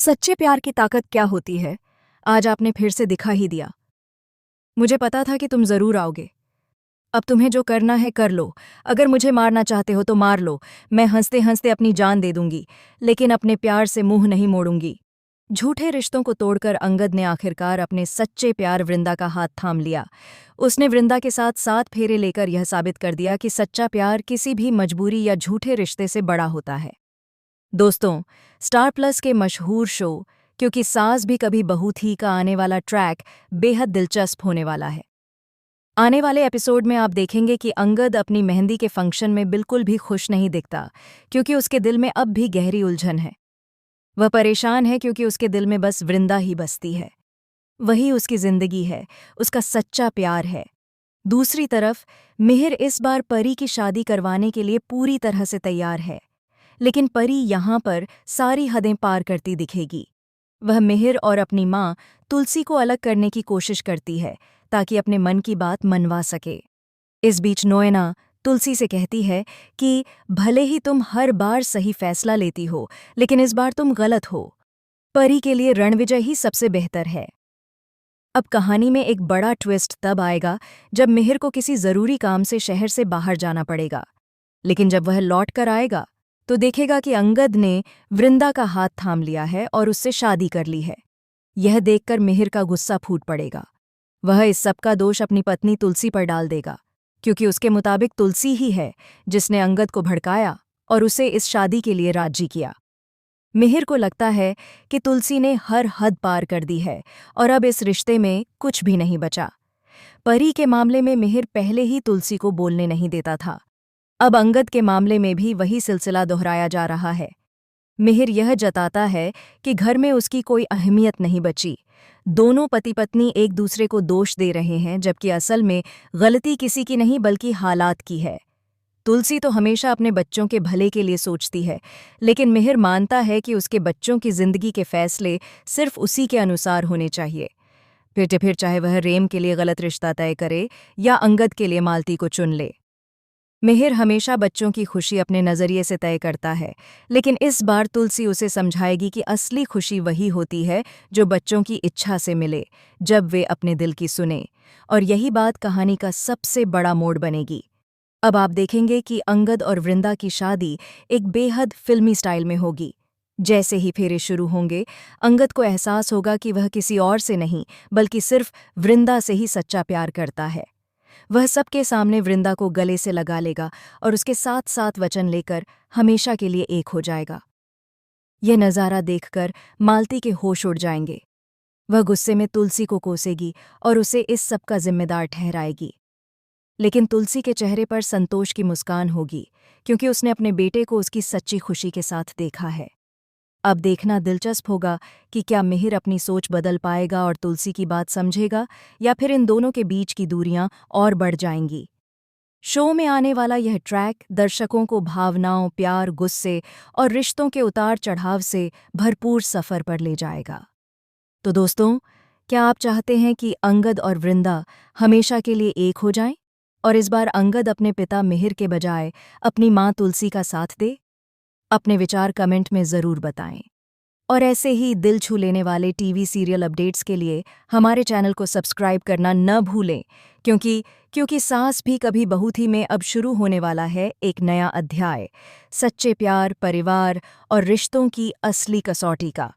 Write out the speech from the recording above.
सच्चे प्यार की ताकत क्या होती है, आज आपने फिर से दिखा ही दिया। मुझे पता था कि तुम जरूर आओगे। अब तुम्हें जो करना है कर लो। अगर मुझे मारना चाहते हो तो मार लो। मैं हंसते हंसते अपनी जान दे दूंगी, लेकिन अपने प्यार से मुंह नहीं मोड़ूंगी। झूठे रिश्तों को तोड़कर अंगद ने आखिरकार अपने सच्चे प्यार वृंदा का हाथ थाम लिया। उसने वृंदा के साथ 7 फेरे लेकर यह साबित कर दिया कि सच्चा प्यार किसी भी मजबूरी या झूठे रिश्ते से बड़ा होता है। दोस्तों, स्टार प्लस के मशहूर शो क्योंकि सास भी कभी बहू थी का आने वाला ट्रैक बेहद दिलचस्प होने वाला है। आने वाले एपिसोड में आप देखेंगे कि अंगद अपनी मेहंदी के फंक्शन में बिल्कुल भी खुश नहीं दिखता, क्योंकि उसके दिल में अब भी गहरी उलझन है। वह परेशान है क्योंकि उसके दिल में बस वृंदा ही बसती है। वही उसकी जिंदगी है, उसका सच्चा प्यार है। दूसरी तरफ मिहिर इस बार परी की शादी करवाने के लिए पूरी तरह से तैयार है, लेकिन परी यहाँ पर सारी हदें पार करती दिखेगी। वह मिहिर और अपनी माँ तुलसी को अलग करने की कोशिश करती है ताकि अपने मन की बात मनवा सके। इस बीच नोएना तुलसी से कहती है कि भले ही तुम हर बार सही फैसला लेती हो, लेकिन इस बार तुम गलत हो। परी के लिए रणविजय ही सबसे बेहतर है। अब कहानी में एक बड़ा ट्विस्ट तब आएगा जब मिहिर को किसी जरूरी काम से शहर से बाहर जाना पड़ेगा, लेकिन जब वह लौट कर आएगा तो देखेगा कि अंगद ने वृंदा का हाथ थाम लिया है और उससे शादी कर ली है। यह देखकर मिहिर का गुस्सा फूट पड़ेगा। वह इस सब का दोष अपनी पत्नी तुलसी पर डाल देगा, क्योंकि उसके मुताबिक तुलसी ही है जिसने अंगद को भड़काया और उसे इस शादी के लिए राजी किया। मिहिर को लगता है कि तुलसी ने हर हद पार कर दी है और अब इस रिश्ते में कुछ भी नहीं बचा। परी के मामले में मिहिर पहले ही तुलसी को बोलने नहीं देता था। अब अंगद के मामले में भी वही सिलसिला दोहराया जा रहा है। मिहिर यह जताता है कि घर में उसकी कोई अहमियत नहीं बची। दोनों पति पत्नी एक दूसरे को दोष दे रहे हैं, जबकि असल में गलती किसी की नहीं बल्कि हालात की है। तुलसी तो हमेशा अपने बच्चों के भले के लिए सोचती है, लेकिन मिहिर मानता है कि उसके बच्चों की जिंदगी के फैसले सिर्फ उसी के अनुसार होने चाहिए। फिर चाहे वह रेम के लिए गलत रिश्ता तय करे या अंगद के लिए मालती को चुन ले। मिहिर हमेशा बच्चों की खुशी अपने नज़रिए से तय करता है, लेकिन इस बार तुलसी उसे समझाएगी कि असली खुशी वही होती है जो बच्चों की इच्छा से मिले, जब वे अपने दिल की सुने। और यही बात कहानी का सबसे बड़ा मोड़ बनेगी। अब आप देखेंगे कि अंगद और वृंदा की शादी एक बेहद फिल्मी स्टाइल में होगी। जैसे ही फेरे शुरू होंगे, अंगद को एहसास होगा कि वह किसी और से नहीं बल्कि सिर्फ वृंदा से ही सच्चा प्यार करता है। वह सबके सामने वृंदा को गले से लगा लेगा और उसके साथ साथ वचन लेकर हमेशा के लिए एक हो जाएगा। यह नज़ारा देखकर मालती के होश उड़ जाएंगे। वह गुस्से में तुलसी को कोसेगी और उसे इस सब का जिम्मेदार ठहराएगी। लेकिन तुलसी के चेहरे पर संतोष की मुस्कान होगी, क्योंकि उसने अपने बेटे को उसकी सच्ची खुशी के साथ देखा है। अब देखना दिलचस्प होगा कि क्या मिहिर अपनी सोच बदल पाएगा और तुलसी की बात समझेगा, या फिर इन दोनों के बीच की दूरियां और बढ़ जाएंगी। शो में आने वाला यह ट्रैक दर्शकों को भावनाओं, प्यार, गुस्से और रिश्तों के उतार चढ़ाव से भरपूर सफ़र पर ले जाएगा। तो दोस्तों, क्या आप चाहते हैं कि अंगद और वृंदा हमेशा के लिए एक हो जाएं और इस बार अंगद अपने पिता मिहिर के बजाय अपनी माँ तुलसी का साथ दे? अपने विचार कमेंट में ज़रूर बताएं। और ऐसे ही दिल छू लेने वाले टीवी सीरियल अपडेट्स के लिए हमारे चैनल को सब्सक्राइब करना न भूलें, क्योंकि सास भी कभी बहू थी में अब शुरू होने वाला है एक नया अध्याय, सच्चे प्यार, परिवार और रिश्तों की असली कसौटी का।